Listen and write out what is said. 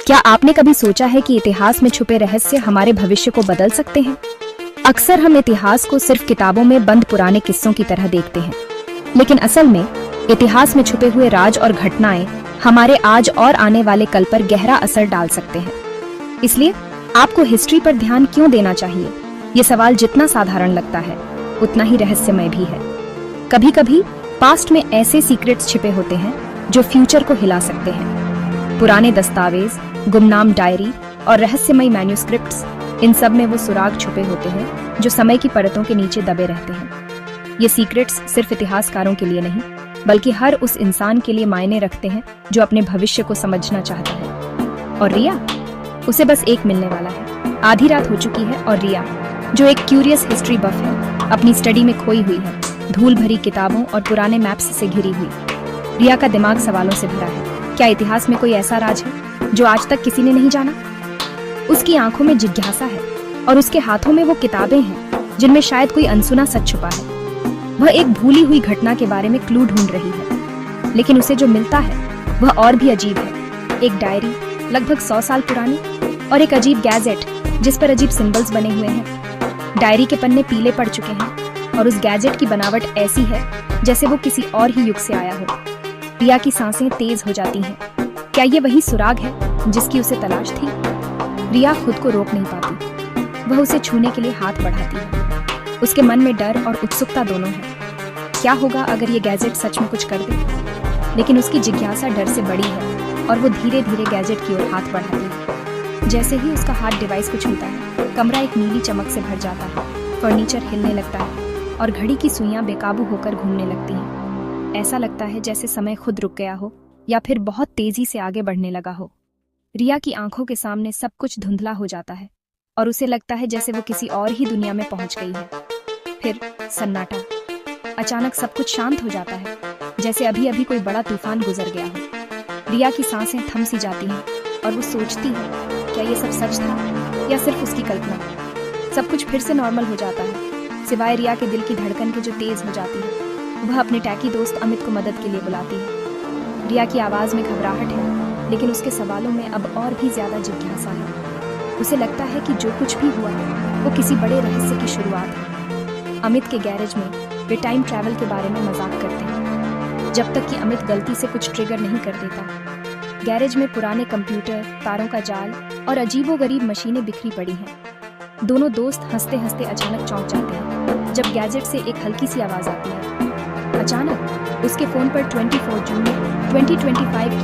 क्या आपने कभी सोचा है कि इतिहास में छुपे रहस्य हमारे भविष्य को बदल सकते हैं? अक्सर हम इतिहास को सिर्फ किताबों में बंद पुराने किस्सों की तरह देखते हैं, लेकिन असल में इतिहास में छुपे हुए राज और घटनाएं हमारे आज और आने वाले कल पर गहरा असर डाल सकते हैं। इसलिए आपको हिस्ट्री पर ध्यान क्यों देना चाहिए? ये सवाल जितना साधारण लगता है, उतना ही रहस्यमय भी है। कभी कभी पास्ट में ऐसे सीक्रेट्स छिपे होते हैं जो फ्यूचर को हिला सकते हैं। पुराने दस्तावेज, गुमनाम डायरी और रहस्यमय मैन्युस्क्रिप्ट्स, इन सब में वो सुराग छुपे होते हैं जो समय की परतों के नीचे दबे रहते हैं। ये सीक्रेट्स सिर्फ इतिहासकारों के लिए नहीं, बल्कि हर उस इंसान के लिए मायने रखते हैं जो अपने भविष्य को समझना चाहता है। और रिया, उसे बस एक मिलने वाला है। आधी रात हो चुकी है और रिया, जो एक क्यूरियस हिस्ट्री बफ है, अपनी स्टडी में खोई हुई है, धूल भरी किताबों और पुराने मैप्स से घिरी हुई। रिया का दिमाग सवालों से भरा है। क्या इतिहास में कोई ऐसा राज है जो आज तक किसी ने नहीं जाना? उसकी आंखों में जिज्ञासा है और उसके हाथों में वो किताबें हैं जिनमें शायद कोई अनसुना सच छुपा है। वह एक भूली हुई घटना के बारे में क्लू ढूंढ रही है, लेकिन उसे जो मिलता है वह और भी अजीब है। एक डायरी लगभग 100 साल पुरानी और एक अजीब गैजेट जिस पर अजीब सिंबल्स बने हुए हैं। डायरी के पन्ने पीले पड़ चुके हैं और उस गैजेट की बनावट ऐसी है जैसे वो किसी और ही युग से आया हो। रिया की सांसें तेज हो जाती हैं। क्या ये वही सुराग है जिसकी उसे तलाश थी? रिया खुद को रोक नहीं पाती। वह उसे छूने के लिए हाथ बढ़ाती है। उसके मन में डर और उत्सुकता दोनों है। क्या होगा अगर ये गैजेट सच में कुछ कर दे? लेकिन उसकी जिज्ञासा डर से बड़ी है और वो धीरे धीरे गैजेट की ओर हाथ बढ़ाती है। जैसे ही उसका हाथ डिवाइस को छूता है, कमरा एक नीली चमक से भर जाता है। फर्नीचर हिलने लगता है और घड़ी की सुइयां बेकाबू होकर घूमने लगती हैं। ऐसा लगता है जैसे समय खुद रुक गया हो या फिर बहुत तेजी से आगे बढ़ने लगा हो। रिया की आंखों के सामने सब कुछ धुंधला हो जाता है और उसे लगता है जैसे वो किसी और ही दुनिया में पहुंच गई है। फिर सन्नाटा। अचानक सब कुछ शांत हो जाता है, जैसे अभी अभी कोई बड़ा तूफान गुजर गया हो। रिया की सांसें थम सी जाती हैं और वो सोचती है, क्या ये सब सच था या सिर्फ उसकी कल्पना? सब कुछ फिर से नॉर्मल हो जाता है, सिवाय रिया के दिल की धड़कन के जो तेज हो जाती है। वह अपने टैकी दोस्त अमित को मदद के लिए बुलाती है। रिया की आवाज में घबराहट है, लेकिन उसके सवालों में अब और भी ज्यादा जिज्ञासा है। उसे लगता है कि जो कुछ भी हुआ वो किसी बड़े रहस्य की शुरुआत है। अमित के गैरेज में वे टाइम ट्रैवल के बारे में मजाक करते हैं, जब तक कि अमित गलती से कुछ ट्रिगर नहीं कर देता। गैरेज में पुराने कंप्यूटर, तारों का जाल और अजीबोगरीब मशीनें बिखरी पड़ी हैं। दोनों दोस्त हंसते हंसते अचानक चौंक जाते हैं जब गैजेट से एक हल्की सी आवाज आती है। अचानक उसके फोन पर 24 जून 2025